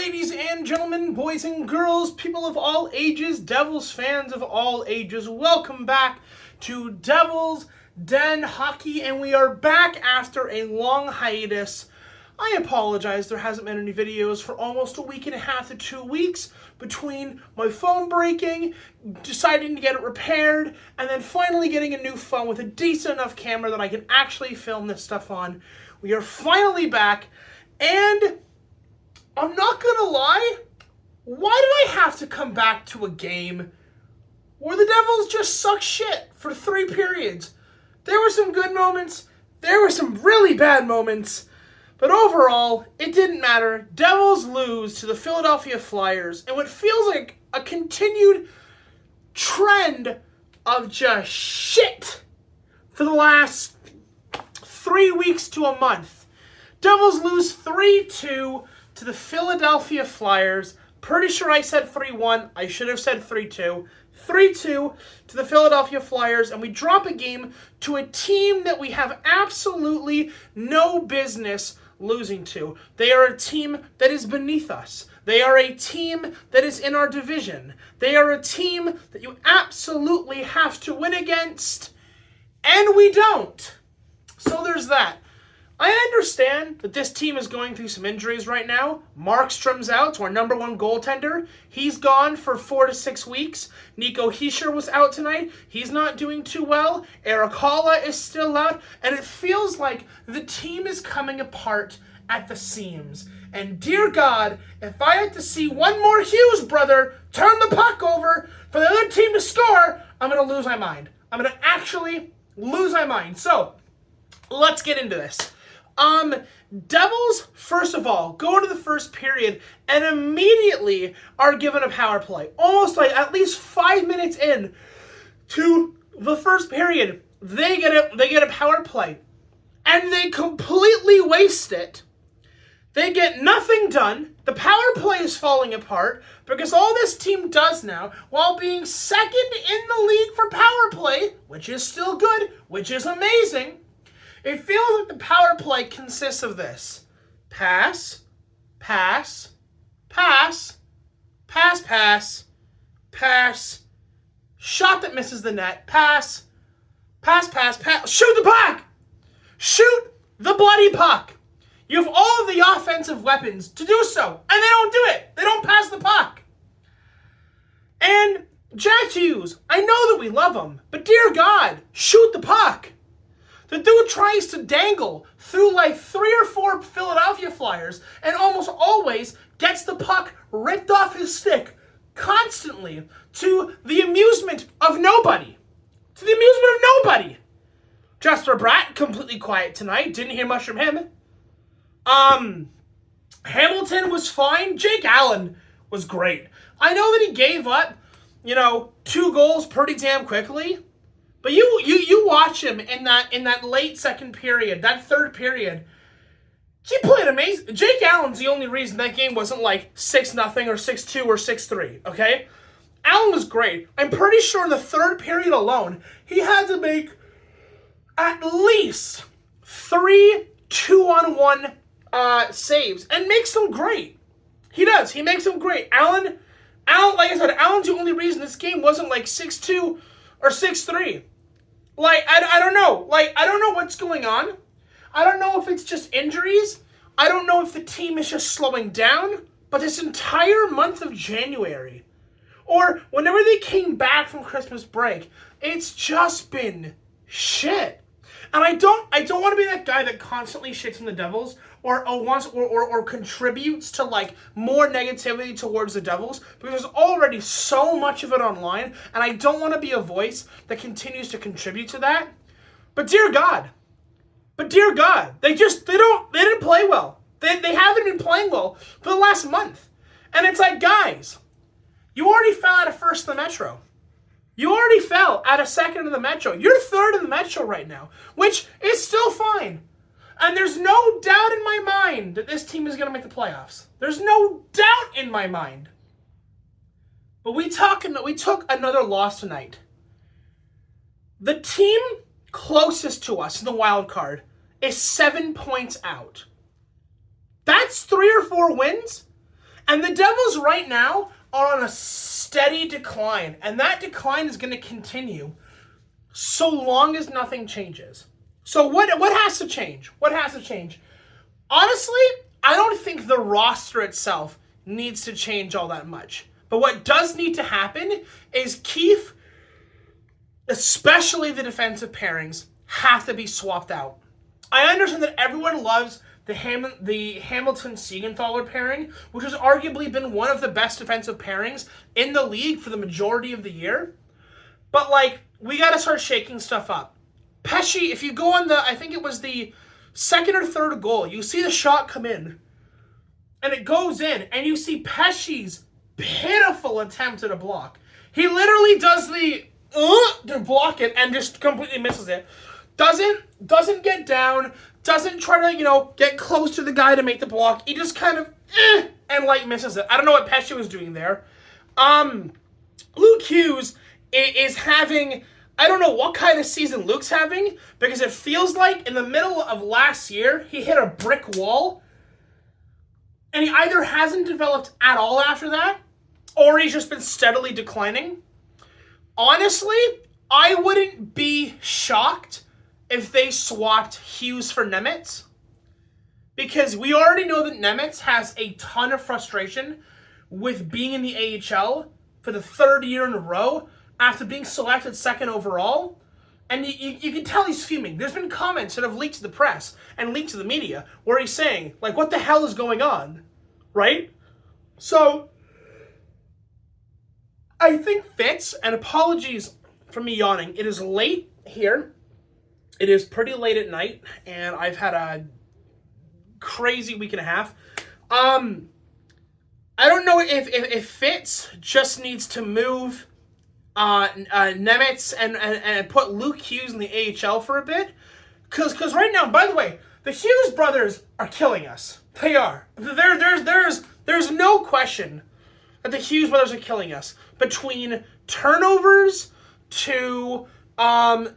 ladies and gentlemen, boys and girls, people of all ages, Devils fans of all ages, welcome back to Devil's Den Hockey, and we are back after a long hiatus. I apologize, there hasn't been any videos for almost a week and a half to 2 weeks between my phone breaking, deciding to get it repaired, and then finally getting a new phone with a decent enough camera that I can actually film this stuff on. We are finally back, and I'm not gonna lie, why did I have to come back to a game where the Devils just suck shit for 3 periods? There were some good moments, there were some really bad moments, but overall, it didn't matter. Devils lose to the Philadelphia Flyers in what feels like a continued trend of just shit for the last 3 weeks to a month. Devils lose 3-2 to the Philadelphia Flyers. Pretty sure I said 3-1. I should have said 3-2. 3-2 to the Philadelphia Flyers, and we drop a game to a team that we have absolutely no business losing to. They are a team that is beneath us. They are a team that is in our division. They are a team that you absolutely have to win against, and we don't. So there's that. I understand that this team is going through some injuries right now. Markstrom's out, so our number 1 goaltender. He's gone for 4 to 6 weeks. Nico Hischier was out tonight. He's not doing too well. Haula is still out. And it feels like the team is coming apart at the seams. And dear God, if I had to see one more Hughes brother turn the puck over for the other team to score, I'm going to lose my mind. I'm going to actually lose my mind. So, let's get into this. Devils, first of all, go to the first period and immediately are given a power play. Almost like at least 5 minutes in to the first period, they get a power play. And they completely waste it. They get nothing done. The power play is falling apart because all this team does now, while being second in the league for power play, which is still good, which is amazing, it feels like the power play consists of this. Pass, pass, pass, pass, pass, pass, shot that misses the net, pass, pass, pass, pass, shoot the puck! Shoot the bloody puck! You have all of the offensive weapons to do so, and they don't do it. They don't pass the puck. And Jack Hughes, I know that we love him, but dear God, shoot the puck. The dude tries to dangle through like 3 or 4 Philadelphia Flyers and almost always gets the puck ripped off his stick constantly to the amusement of nobody. To the amusement of nobody. Jasper Bratt, completely quiet tonight. Didn't hear much from him. Hamilton was fine. Jake Allen was great. I know that he gave up, 2 goals pretty damn quickly. But you watch him in that late second period, that third period. He played amazing. Jake Allen's the only reason that game wasn't like 6-0 or 6-2 or 6-3, okay? Allen was great. I'm pretty sure in the third period alone, he had to make at least 3 2-on-1 saves and makes them great. He does. He makes them great. Allen, like I said, Allen's the only reason this game wasn't like 6-2 or 6-3. Like, I don't know. Like, I don't know what's going on. I don't know if it's just injuries. I don't know if the team is just slowing down. But this entire month of January, or whenever they came back from Christmas break, it's just been shit. And I don't want to be that guy that constantly shits on the Devils or contributes to like more negativity towards the Devils, because there's already so much of it online, and I don't want to be a voice that continues to contribute to that. But dear God, they didn't play well. They haven't been playing well for the last month. And it's like, guys, you already fell out of first in the Metro. You already fell out of second in the Metro. You're third in the Metro right now, which is still fine. And there's no doubt in my mind that this team is going to make the playoffs. There's no doubt in my mind. But we took another loss tonight. The team closest to us in the wild card is 7 points out. That's 3 or 4 wins. And the Devils right now are on a steady decline, and that decline is going to continue so long as nothing changes. So what has to change? What has to change? Honestly, I don't think the roster itself needs to change all that much. But what does need to happen is Keefe, especially the defensive pairings, have to be swapped out. I understand that everyone loves the Hamilton-Siegenthaler pairing, which has arguably been one of the best defensive pairings in the league for the majority of the year. But, like, we got to start shaking stuff up. Pesce, if you go on I think it was the second or third goal, you see the shot come in, and it goes in, and you see Pesce's pitiful attempt at a block. He literally does the to block it and just completely misses it. Doesn't get down, doesn't try to, get close to the guy to make the block. He just kind of and like misses it. I don't know what Pesce was doing there. Luke Hughes is having, I don't know what kind of season Luke's having, because it feels like in the middle of last year, he hit a brick wall, and he either hasn't developed at all after that, or he's just been steadily declining. Honestly, I wouldn't be shocked if they swapped Hughes for Nemitz, because we already know that Nemitz has a ton of frustration with being in the AHL for the third year in a row after being selected second overall. And you can tell he's fuming. There's been comments that have leaked to the press and leaked to the media where he's saying, like, what the hell is going on? Right? So, I think Fitz, and apologies for me yawning, it is late here. It is pretty late at night, and I've had a crazy week and a half. I don't know if Fitz just needs to move Nemitz and put Luke Hughes in the AHL for a bit. Because right now, by the way, the Hughes brothers are killing us. They are. There's no question that the Hughes brothers are killing us. Between turnovers to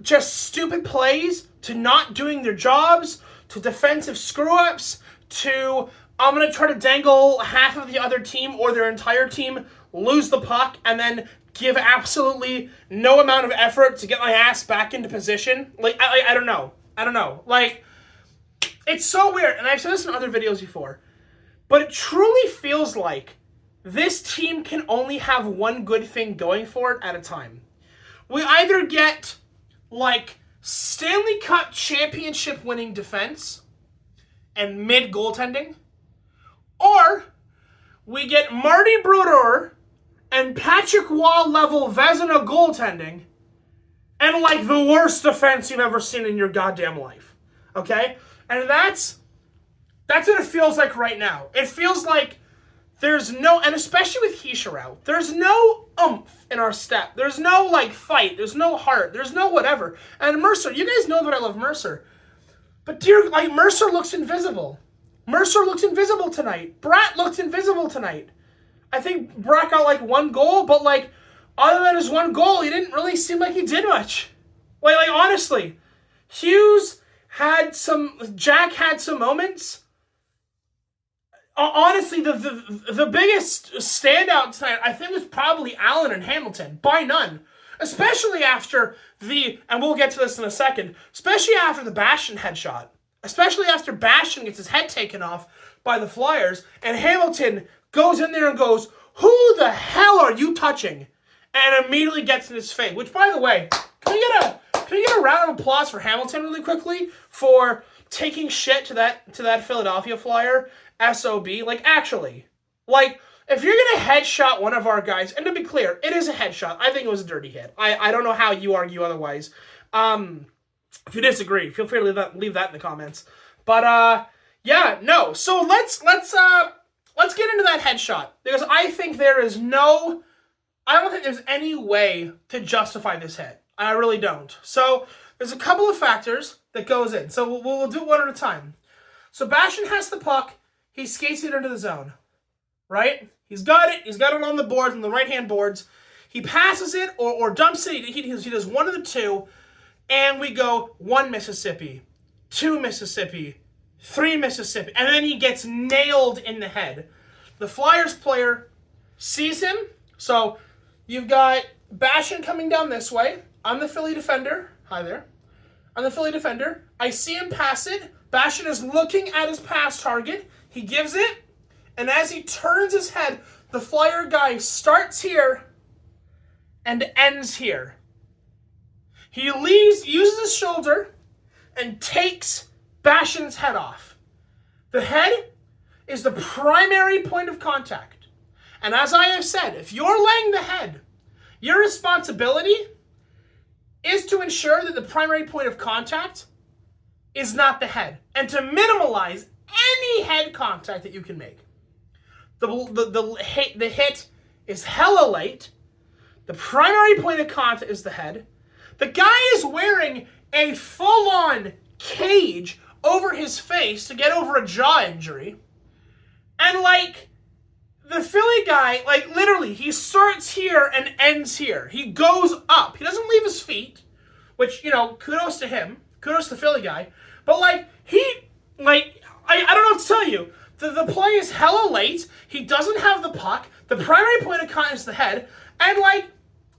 just stupid plays, to not doing their jobs, to defensive screw-ups, to I'm going to try to dangle half of the other team or their entire team, lose the puck, and then give absolutely no amount of effort to get my ass back into position. Like, I don't know. I don't know. Like, it's so weird, and I've said this in other videos before, but it truly feels like this team can only have one good thing going for it at a time. We either get, like, Stanley Cup championship winning defense and mid goaltending, or we get Marty Brodeur and Patrick Waugh level Vezina goaltending and, like, the worst defense you've ever seen in your goddamn life. Okay? And that's what it feels like right now. It feels like there's no, and especially with Hischier out, there's no oomph in our step. There's no, like, fight. There's no heart. There's no whatever. And Mercer, you guys know that I love Mercer. But, Mercer looks invisible. Mercer looks invisible tonight. Bratt looks invisible tonight. I think Bratt got, like, one goal, but, like, other than his one goal, he didn't really seem like he did much. Like honestly, Jack had some moments. Honestly, the biggest standout tonight, I think, was probably Allen and Hamilton, by none. Especially after and we'll get to this in a second, especially after the Bastian headshot. Especially after Bastian gets his head taken off by the Flyers, and Hamilton goes in there and goes, "Who the hell are you touching?" And immediately gets in his face. Which, by the way, can we get a round of applause for Hamilton really quickly for taking shit to that Philadelphia Flyer SOB? Like, actually, like, if you're gonna headshot one of our guys, and to be clear, it is a headshot. I think it was a dirty hit. I don't know how you argue otherwise. If you disagree, feel free to leave that in the comments. But yeah, no. So let's get into that headshot, because I think I don't think there's any way to justify this hit. I really don't. So there's a couple of factors that goes in. So we'll do it one at a time. So Bastian has the puck. He skates it into the zone, right? He's got it. He's got it on the boards, on the right-hand boards. He passes it or dumps it. He does one of the two, and we go 1 Mississippi, 2 Mississippi, 3 Mississippi, and then he gets nailed in the head. The Flyers player sees him. So you've got Bastian coming down this way. I'm the Philly defender. Hi there. I'm the Philly defender. I see him pass it. Bastian is looking at his pass target. He gives it. And as he turns his head, the Flyer guy starts here and ends here. He uses his shoulder, and takes Bastian's head off. The head is the primary point of contact. And as I have said, if you're laying the head, your responsibility is to ensure that the primary point of contact is not the head, and to minimize any head contact that you can make. The hit is hella late. The primary point of contact is the head. The guy is wearing a full-on cage over his face to get over a jaw injury. And, like, the Philly guy, like, literally, he starts here and ends here. He goes up. He doesn't leave his feet, which, you know, kudos to him. Kudos to the Philly guy. But, like, I don't know what to tell you. The play is hella late. He doesn't have the puck. The primary point of contact is the head. And, like,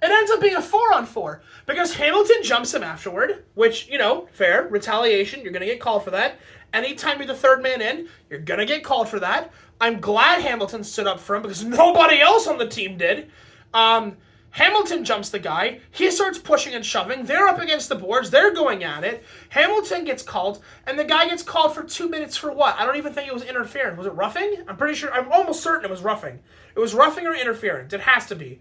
it ends up being a 4-on-4 because Hamilton jumps him afterward, which, you know, fair, retaliation, you're going to get called for that. Anytime you're the third man in, you're going to get called for that. I'm glad Hamilton stood up for him because nobody else on the team did. Hamilton jumps the guy. He starts pushing and shoving. They're up against the boards. They're going at it. Hamilton gets called, and the guy gets called for 2 minutes for what? I don't even think it was interference. Was it roughing? I'm almost certain it was roughing. It was roughing or interference. It has to be.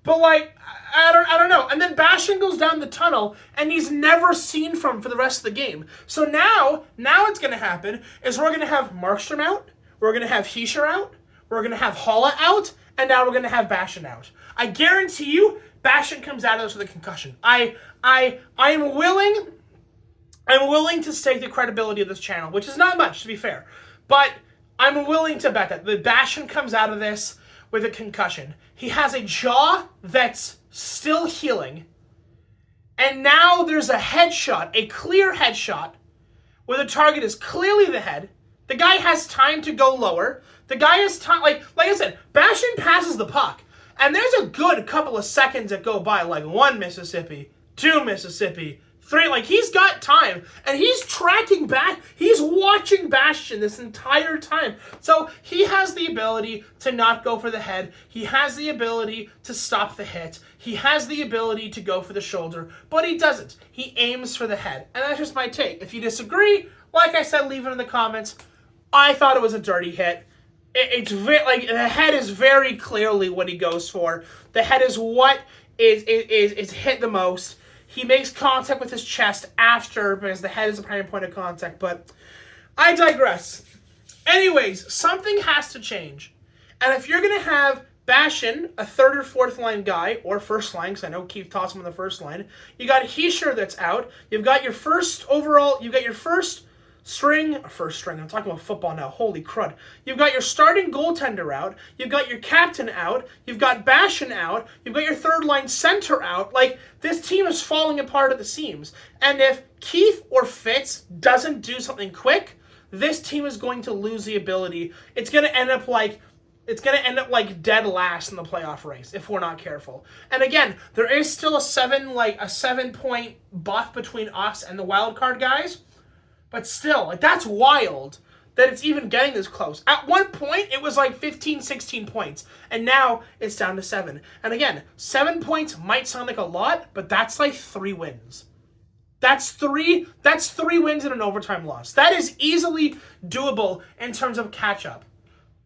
But, like, I don't know. And then Bastian goes down the tunnel, and he's never seen from for the rest of the game. So now what's going to happen is we're going to have Markstrom out, we're going to have Hischier out, we're going to have Haula out, and now we're going to have Bastian out. I guarantee you, Bastian comes out of this with a concussion. I'm willing to stake the credibility of this channel, which is not much, to be fair. But I'm willing to bet that the Bastian comes out of this with a concussion. He has a jaw that's still healing. And now there's a headshot, a clear headshot, where the target is clearly the head. The guy has time to go lower. The guy has time, like I said, Bastian passes the puck. And there's a good couple of seconds that go by, like 1 Mississippi, 2 Mississippi, 3, like he's got time. And he's tracking back, he's watching Bastian this entire time. So he has the ability to not go for the head. He has the ability to stop the hit. He has the ability to go for the shoulder, but he doesn't. He aims for the head. And that's just my take. If you disagree, like I said, leave it in the comments. I thought it was a dirty hit. It's very, like, the head is very clearly what he goes for. The head is what is hit the most. He makes contact with his chest after, because the head is the primary point of contact, but I digress. Anyways, something has to change. And if you're going to have Bastian, a third or fourth line guy, or first line, because I know Keith tossed him on the first line, you got Hischier that's out, you've got your first string, I'm talking about football now, holy crud. You've got your starting goaltender out, you've got your captain out, you've got Bastian out, you've got your third line center out. Like, this team is falling apart at the seams. And if Keith or Fitz doesn't do something quick, this team is going to lose the ability. It's going to end up like dead last in the playoff race if we're not careful. And again, there is still a 7-point buff between us and the wild card guys. But still, like, that's wild that it's even getting this close. At one point, it was like 15, 16 points. And now it's down to 7. And again, 7 points might sound like a lot, but that's like 3 wins. That's three wins and an overtime loss. That is easily doable in terms of catch-up.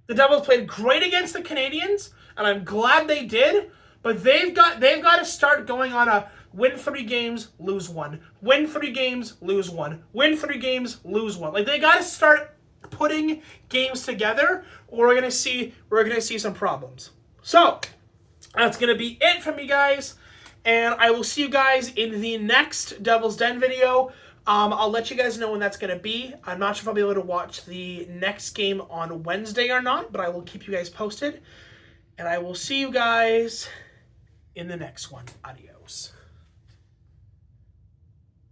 The Devils played great against the Canadiens, and I'm glad they did, but they've got to start going on a win 3 games, lose 1. Win 3 games, lose 1. Win 3 games, lose 1. Like, they got to start putting games together, or we're gonna see some problems. So that's gonna be it from me, guys, and I will see you guys in the next Devil's Den video. I'll let you guys know when that's gonna be. I'm not sure if I'll be able to watch the next game on Wednesday or not, but I will keep you guys posted, and I will see you guys in the next one. Adios.